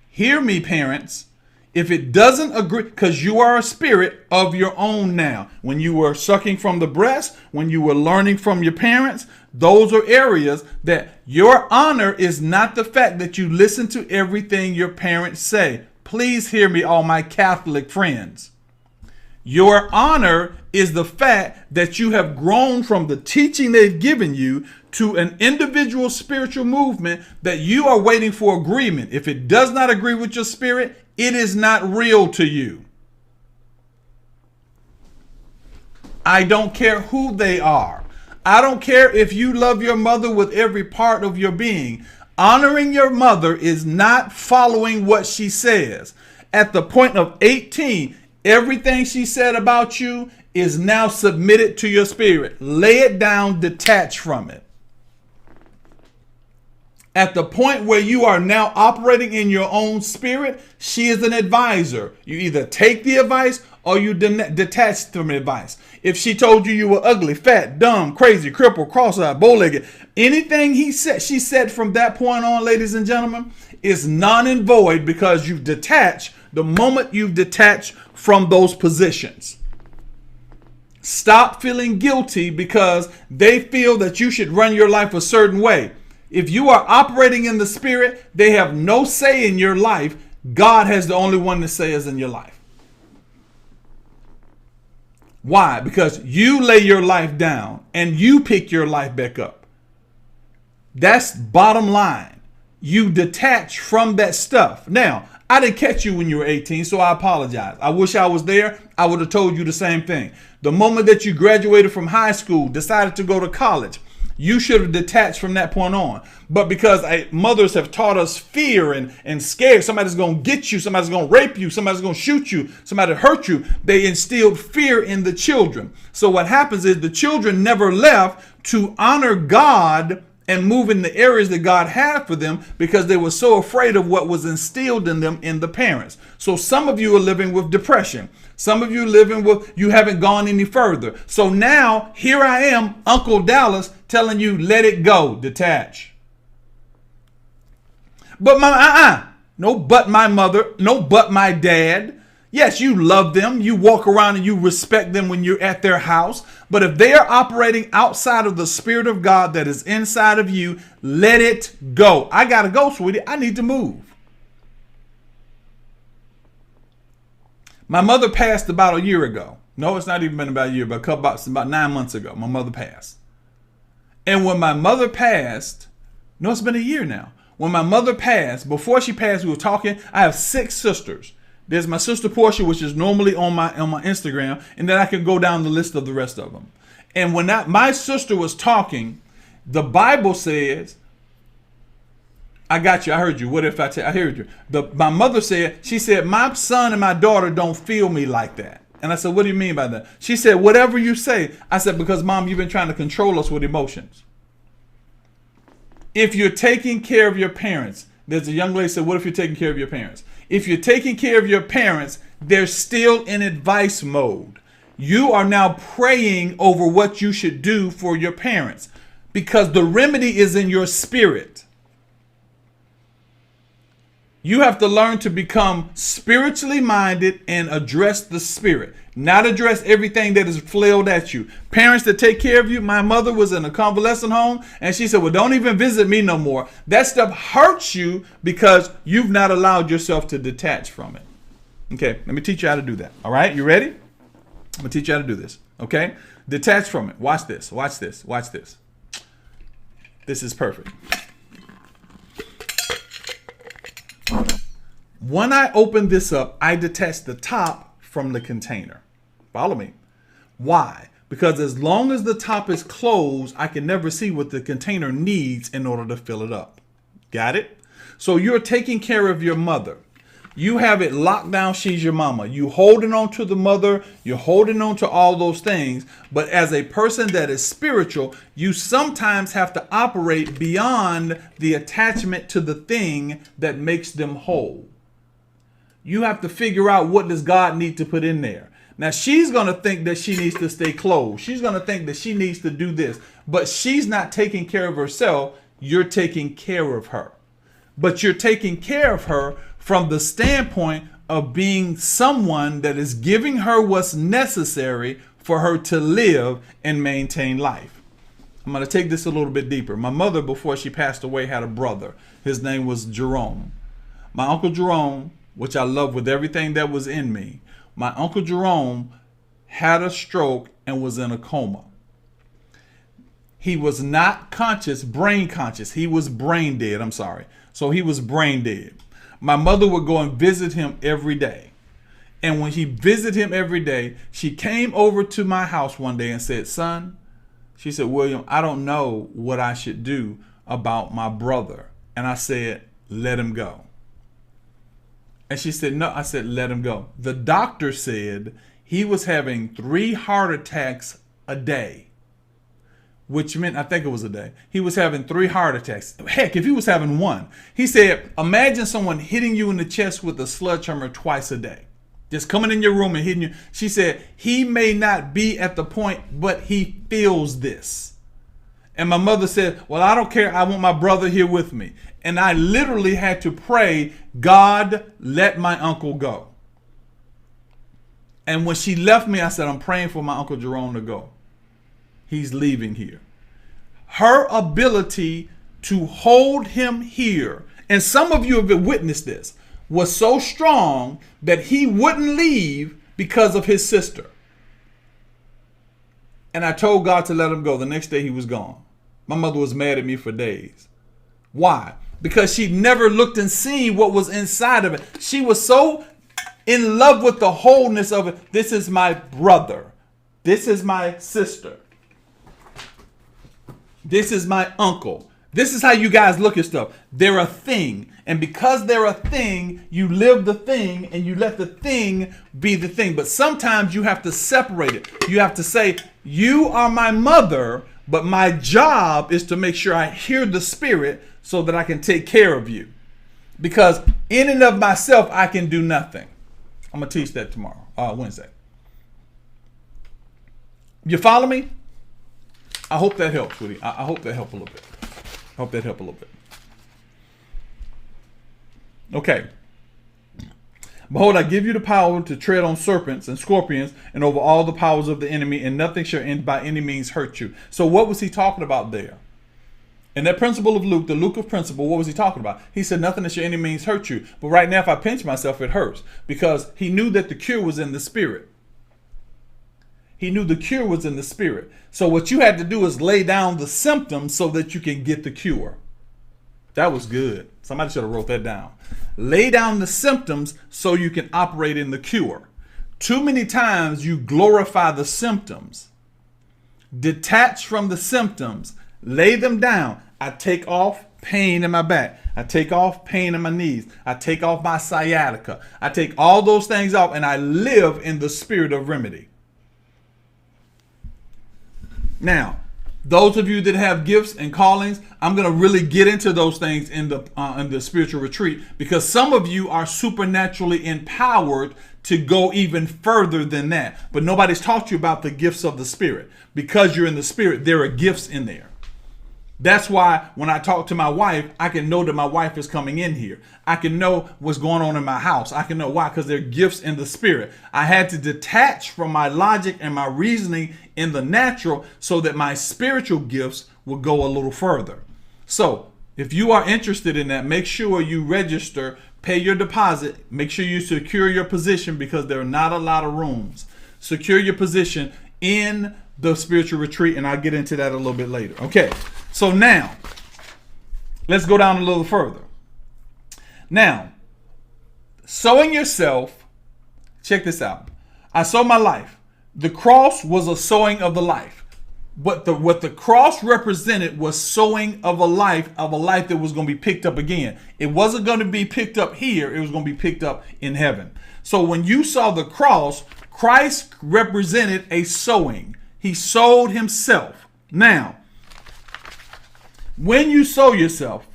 Hear me, parents. If it doesn't agree, because you are a spirit of your own now. When you were sucking from the breast, when you were learning from your parents, those are areas that your honor is not the fact that you listen to everything your parents say. Please hear me, all my Catholic friends. Your honor is the fact that you have grown from the teaching they've given you to an individual spiritual movement that you are waiting for agreement. If it does not agree with your spirit, it is not real to you. I don't care who they are. I don't care if you love your mother with every part of your being. Honoring your mother is not following what she says. At the point of 18, everything she said about you is now submitted to your spirit. Lay it down, detach from it. At the point where you are now operating in your own spirit, she is an advisor. You either take the advice or you detach from the advice. If she told you were ugly, fat, dumb, crazy, crippled, cross-eyed, bow-legged, anything she said from that point on, ladies and gentlemen, is non and void because you've detached the moment you've detached from those positions. Stop feeling guilty because they feel that you should run your life a certain way. If you are operating in the spirit, they have no say in your life. God has the only one to say is in your life. Why? Because you lay your life down and you pick your life back up. That's bottom line. You detach from that stuff. Now, I didn't catch you when you were 18, so I apologize. I wish I was there. I would have told you the same thing. The moment that you graduated from high school, decided to go to college, you should have detached from that point on. But because mothers have taught us fear and scare, somebody's going to get you, somebody's going to rape you, somebody's going to shoot you, somebody hurt you, they instilled fear in the children. So what happens is the children never left to honor God and move in the areas that God had for them because they were so afraid of what was instilled in them in the parents. So some of you are living with depression. Some of you living with, you haven't gone any further. So now here I am, Uncle Dallas, telling you, let it go, detach. But my mother, no, but my dad. Yes, you love them. You walk around and you respect them when you're at their house. But if they are operating outside of the Spirit of God that is inside of you, let it go. I got to go, sweetie. I need to move. My mother passed about a year ago. No, it's not even been about a year, but about 9 months ago, my mother passed. And when my mother passed, no, it's been a year now. When my mother passed, before she passed, we were talking. I have 6 sisters. There's my sister Portia, which is normally on my Instagram, and then I can go down the list of the rest of them. And when my sister was talking, the Bible says, I got you. I heard you. What if I heard you? My mother said, she said, my son and my daughter don't feel me like that. And I said, what do you mean by that? She said, whatever you say. I said, because Mom, you've been trying to control us with emotions. If you're taking care of your parents, there's a young lady said, what if you're taking care of your parents? If you're taking care of your parents, they're still in advice mode. you are now praying over what you should do for your parents because the remedy is in your spirit. You have to learn to become spiritually minded and address the spirit, not address everything that is flailed at you. Parents that take care of you, my mother was in a convalescent home and she said, well, don't even visit me no more. That stuff hurts you because you've not allowed yourself to detach from it. Okay, let me teach you how to do that. All right, you ready? I'm going to teach you how to do this. Okay, detach from it. Watch this, watch this, watch this. This is perfect. When I open this up, I detach the top from the container. Follow me. Why? Because as long as the top is closed, I can never see what the container needs in order to fill it up. Got it? So you're taking care of your mother. You have it locked down. She's your mama. You holding on to the mother. You're holding on to all those things. But as a person that is spiritual, you sometimes have to operate beyond the attachment to the thing that makes them whole. You have to figure out what does God need to put in there. Now, she's going to think that she needs to stay closed. She's going to think that she needs to do this. But she's not taking care of herself. You're taking care of her. But you're taking care of her from the standpoint of being someone that is giving her what's necessary for her to live and maintain life. I'm going to take this a little bit deeper. My mother, before she passed away, had a brother. His name was Jerome. My Uncle Jerome, which I love with everything that was in me, my Uncle Jerome had a stroke and was in a coma. He was not conscious, brain conscious. He was brain dead. I'm sorry. So he was brain dead. My mother would go and visit him every day. And when she visited him every day, she came over to my house one day and said, son, she said, William, I don't know what I should do about my brother. And I said, let him go. And she said, no. I said, let him go. The doctor said he was having 3 heart attacks a day, which meant, I think it was a day. He was having 3 heart attacks. Heck, if he was having 1, he said, imagine someone hitting you in the chest with a sledgehammer twice a day, just coming in your room and hitting you. She said, he may not be at the point, but he feels this. And my mother said, well, I don't care. I want my brother here with me. And I literally had to pray, God, let my uncle go. And when she left me, I said, I'm praying for my Uncle Jerome to go. He's leaving here. Her ability to hold him here, and some of you have witnessed this, was so strong that he wouldn't leave because of his sister. And I told God to let him go. The next day he was gone. My mother was mad at me for days. Why? Because she never looked and seen what was inside of it. She was so in love with the wholeness of it. This is my brother. This is my sister. This is my uncle. This is how you guys look at stuff. They're a thing. And because they're a thing, you live the thing and you let the thing be the thing. But sometimes you have to separate it. You have to say, you are my mother, but my job is to make sure I hear the spirit so that I can take care of you. Because in and of myself, I can do nothing. I'm going to teach that tomorrow, Wednesday. You follow me? I hope that helps, sweetie. I hope that helped a little bit. I hope that helped a little bit. Okay. Behold, I give you the power to tread on serpents and scorpions and over all the powers of the enemy, and nothing shall by any means hurt you. So what was he talking about there? In that principle of Luke, the Luke principle, what was he talking about? He said, nothing that shall any means hurt you. But right now, if I pinch myself, it hurts. Because he knew that the cure was in the spirit. He knew the cure was in the spirit. So what you had to do is lay down the symptoms so that you can get the cure. That was good. Somebody should have wrote that down. Lay down the symptoms so you can operate in the cure. Too many times you glorify the symptoms. Detach from the symptoms. Lay them down. I take off pain in my back. I take off pain in my knees. I take off my sciatica. I take all those things off and I live in the spirit of remedy. Now, Those of you that have gifts and callings, I'm going to really get into those things in the spiritual retreat, because some of you are supernaturally empowered to go even further than that. But nobody's taught you about the gifts of the Spirit. Because you're in the Spirit, there are gifts in there. That's why when I talk to my wife, I can know that my wife is coming in here. I can know what's going on in my house. I can know why, because there are gifts in the Spirit. I had to detach from my logic and my reasoning in the natural so that my spiritual gifts will go a little further. So if you are interested in that, make sure you register, pay your deposit, make sure you secure your position, because there are not a lot of rooms. Secure your position in the spiritual retreat, and I'll get into that a little bit later. Okay. So now, let's go down a little further. Now, sowing yourself, check this out. I sow my life. The cross was a sowing of the life. But what the cross represented was sowing of a life that was going to be picked up again. It wasn't going to be picked up here. It was going to be picked up in heaven. So when you saw the cross, Christ represented a sowing. He sowed himself. Now, when you sow yourself,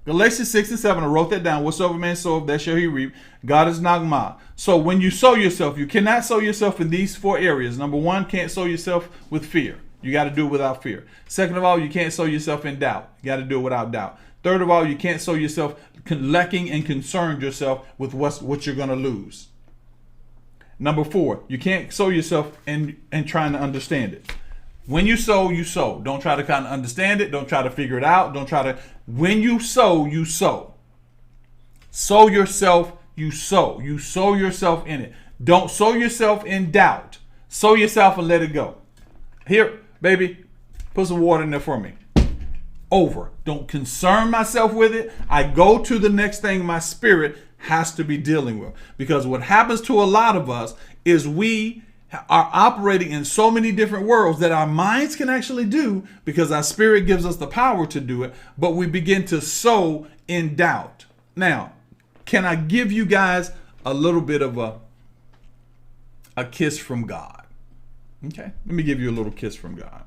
Galatians 6 and 7, I wrote that down. Whatsoever man soweth, that shall he reap. God is not mocked. So when you sow yourself, you cannot sow yourself in these 4 areas. Number 1, can't sow yourself with fear. You got to do it without fear. Second of all, you can't sow yourself in doubt. You got to do it without doubt. Third of all, you can't sow yourself lacking and concerned yourself with what you're going to lose. Number 4, you can't sow yourself and trying to understand it. When you sow, you sow. Don't try to kind of understand it. Don't try to figure it out. When you sow, you sow. Sow yourself, you sow. You sow yourself in it. Don't sow yourself in doubt. Sow yourself and let it go. Here, baby, put some water in there for me. Over. Don't concern myself with it. I go to the next thing my spirit has to be dealing with. Because what happens to a lot of us is we are operating in so many different worlds that our minds can actually do, because our spirit gives us the power to do it, but we begin to sow in doubt. Now, can I give you guys a little bit of a kiss from God? Okay, let me give you a little kiss from God.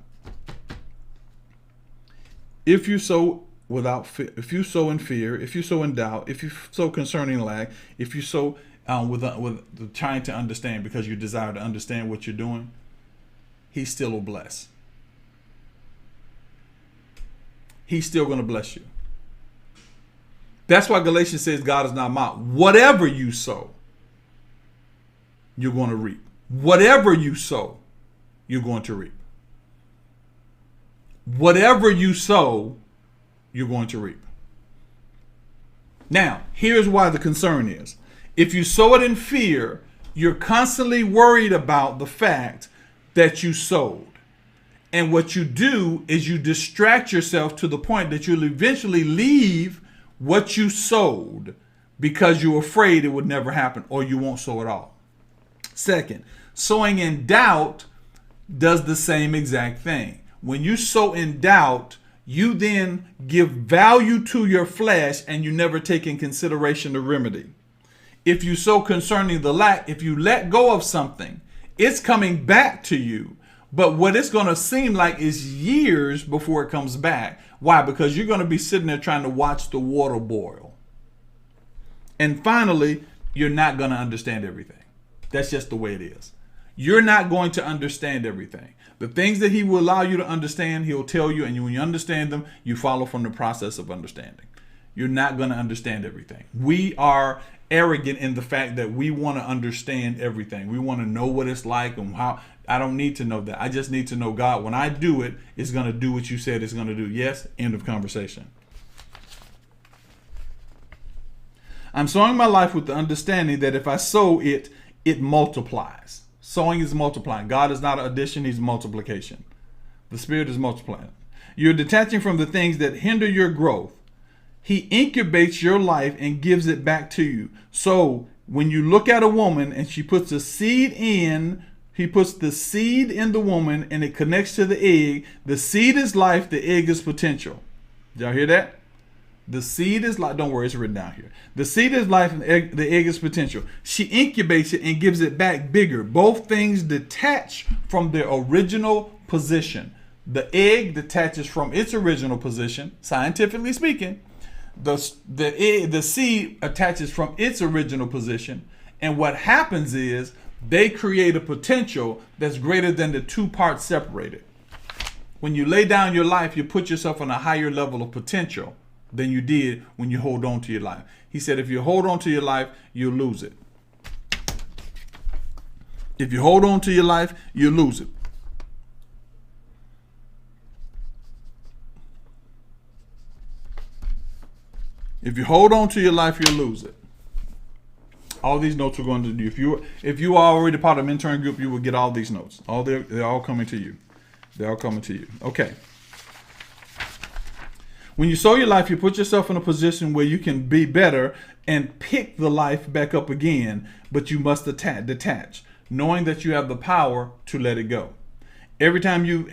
If you sow without fear, if you sow in fear, if you sow in doubt, if you sow concerning lack, if you sow with trying to understand because you desire to understand what you're doing, he still will bless. He's still going to bless you. That's why Galatians says God is not mocked. Whatever you sow, you're going to reap. Whatever you sow, you're going to reap. Whatever you sow, you're going to reap. Now, here's why the concern is. If you sow it in fear, you're constantly worried about the fact that you sowed. And what you do is you distract yourself to the point that you'll eventually leave what you sowed because you're afraid it would never happen, or you won't sow at all. Second, sowing in doubt does the same exact thing. When you sow in doubt, you then give value to your flesh and you never take in consideration the remedy. If you sow concerning the lack, if you let go of something, it's coming back to you. But what it's going to seem like is years before it comes back. Why? Because you're going to be sitting there trying to watch the water boil. And finally, you're not going to understand everything. That's just the way it is. You're not going to understand everything. The things that he will allow you to understand, he'll tell you. And when you understand them, you follow from the process of understanding. You're not going to understand everything. We are arrogant in the fact that we want to understand everything. We want to know what it's like and how. I don't need to know that. I just need to know God. When I do it, it's going to do what you said it's going to do. Yes, end of conversation. I'm sowing my life with the understanding that if I sow it, it multiplies. Sowing is multiplying. God is not addition, he's multiplication. The Spirit is multiplying. You're detaching from the things that hinder your growth. He incubates your life and gives it back to you. So when you look at a woman and she puts a seed in, he puts the seed in the woman and it connects to the egg. The seed is life, the egg is potential. Did y'all hear that? The seed is life. Don't worry, it's written down here. The seed is life and the egg is potential. She incubates it and gives it back bigger. Both things detach from their original position. The egg detaches from its original position, scientifically speaking. The seed attaches from its original position, and what happens is they create a potential that's greater than the two parts separated. When you lay down your life, you put yourself on a higher level of potential than you did when you hold on to your life. He said, if you hold on to your life, you'll lose it. If you hold on to your life, you'll lose it. If you hold on to your life, you'll lose it. All these notes are going to do. If you are already part of a mentoring group, you will get all these notes. They're all coming to you. They're all coming to you. Okay. When you sow your life, you put yourself in a position where you can be better and pick the life back up again, but you must detach, knowing that you have the power to let it go. Every time you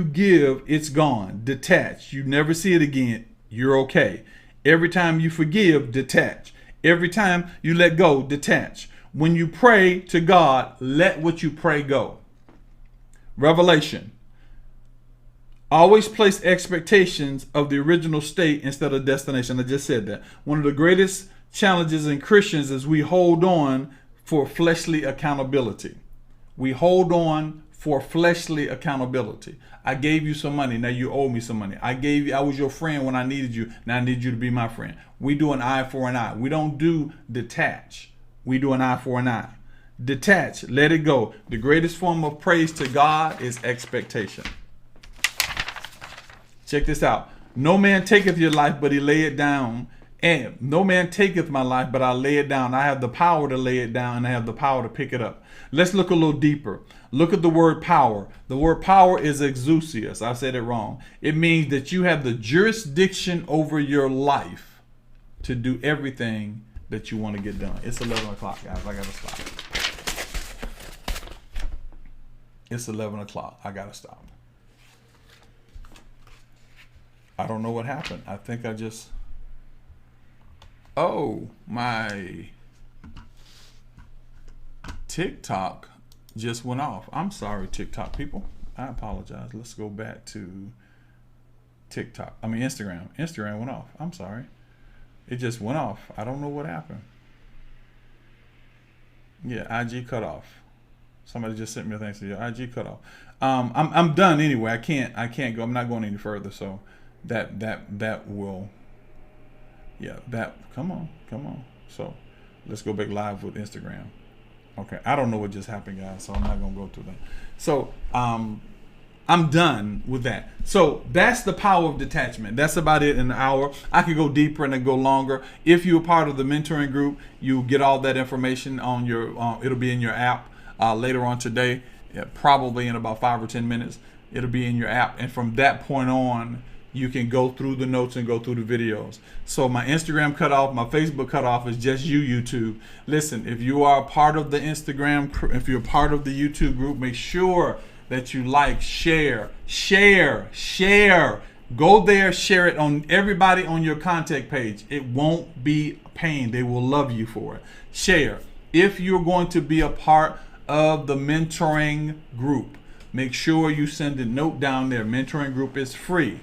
give, it's gone. Detach. You never see it again. You're okay. Every time you forgive, detach. Every time you let go, detach. When you pray to God, let what you pray go. Revelation. Always place expectations of the original state instead of destination. I just said that. One of the greatest challenges in Christians is we hold on for fleshly accountability. We hold on for fleshly accountability. I gave you some money. Now you owe me some money. I was your friend when I needed you. Now I need you to be my friend. We do an eye for an eye. We don't do detach. We do an eye for an eye. Detach. Let it go. The greatest form of praise to God is expectation. Check this out. No man taketh your life, but he lay it down. And no man taketh my life, but I lay it down. I have the power to lay it down, and I have the power to pick it up. Let's look a little deeper. Look at the word power. The word power is exousias. I said it wrong. It means that you have the jurisdiction over your life to do everything that you want to get done. It's 11 o'clock, guys. I got to stop. It's 11 o'clock. I got to stop. I don't know what happened. I think I just... Oh, my TikTok just went off. I'm sorry, TikTok people. I apologize. Let's go back to TikTok. Instagram. Instagram went off. I'm sorry. It just went off. I don't know what happened. Yeah, IG cut off. Somebody just sent me a thing. So yeah, IG cut off. I'm done anyway. I can't go. I'm not going any further. So that will. Yeah, come on. So let's go back live with Instagram. Okay, I don't know what just happened, guys, so I'm not gonna go through that. So I'm done with that. So that's the power of detachment. That's about it in an hour. I could go deeper and go longer. If you're part of the mentoring group, you get all that information on your. It'll be in your app later on today, probably in about 5 or 10 minutes. It'll be in your app, and from that point on, you can go through the notes and go through the videos. So my Instagram cut off, my Facebook cut off is just YouTube. Listen, if you are part of the Instagram, if you're part of the YouTube group, make sure that you like, share. Go there, share it on everybody on your contact page. It won't be a pain. They will love you for it. Share. If you're going to be a part of the mentoring group, make sure you send a note down there. Mentoring group is free.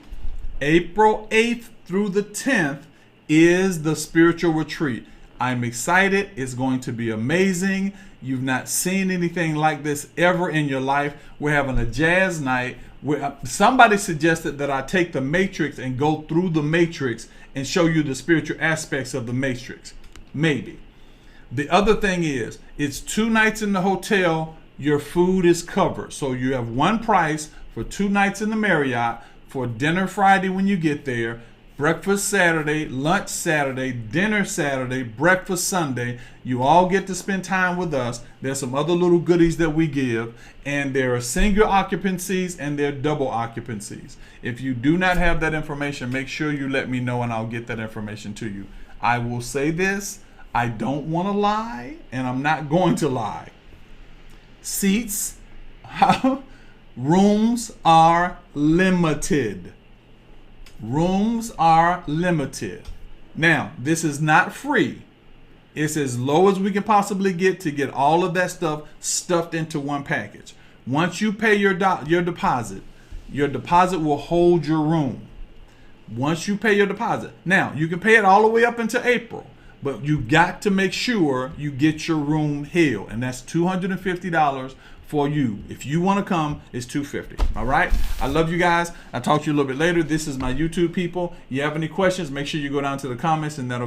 April 8th through the 10th is the spiritual retreat. I'm excited. It's going to be amazing. You've not seen anything like this ever in your life. We're having a jazz night. Somebody suggested that I take the matrix and go through the matrix and show you the spiritual aspects of the matrix. Maybe. The other thing is, it's 2 nights in the hotel. Your food is covered. So you have one price for 2 nights in the Marriott, for dinner Friday when you get there, breakfast Saturday, lunch Saturday, dinner Saturday, breakfast Sunday. You all get to spend time with us. There's some other little goodies that we give, and there are single occupancies and there are double occupancies. If you do not have that information, make sure you let me know and I'll get that information to you. I will say this, I don't want to lie, and I'm not going to lie. Seats, rooms are limited. Rooms are limited. Now, this is not free. It's as low as we can possibly get to get all of that stuff stuffed into one package. Once you pay your deposit will hold your room. Once you pay your deposit. Now, you can pay it all the way up until April, but you got to make sure you get your room held, and that's $250 for you. If you want to come, it's $250. All right? I love you guys. I'll talk to you a little bit later. This is my YouTube people. You have any questions, make sure you go down to the comments, and that'll